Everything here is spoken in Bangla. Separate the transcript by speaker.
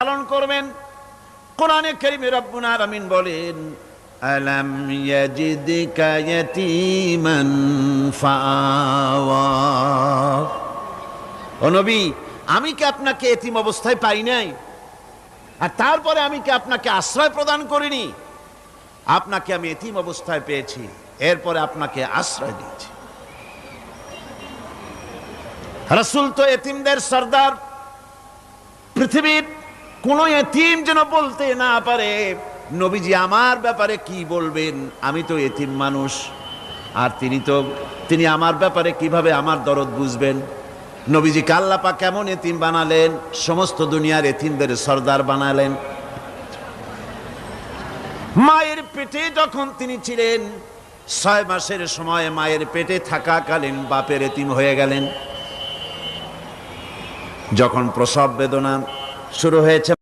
Speaker 1: পালন করবেন। কোরআনে কারীমে রব্বুল আলামিন বলেন, আলাম ইয়াজিদকা ইয়াতীমান ফাআওয়া। ও নবী, আমি কি আপনাকে এতিম অবস্থায় পাই নাই? আর তারপরে আমি কি আপনাকে আশ্রয় প্রদান করিনি? আপনাকে আমি এতিম অবস্থায় পেয়েছি, এরপরে আপনাকে আশ্রয় দিয়েছি। রাসূল তো এতিমদের সরদার। পৃথিবীর কোন এতিম যেন বলতে না পারে, নবীজি আমার ব্যাপারে কি বলবেন, আমি তো এতিম মানুষ, আর তিনি আমার ব্যাপারে কিভাবে আমার দরদ বুঝবেন। নবীজিকে আল্লাহ পাক কেমন এতিম বানালেন, সমস্ত দুনিয়ার এতিমদের সরদার বানালেন। মায়ের পেটে যখন তিনি ছিলেন, 6 মাসের সময় মায়ের পেটে থাকাকালীন বাপের এতিম হয়ে গেলেন। যখন প্রসব বেদনা শুরু হয়েছে,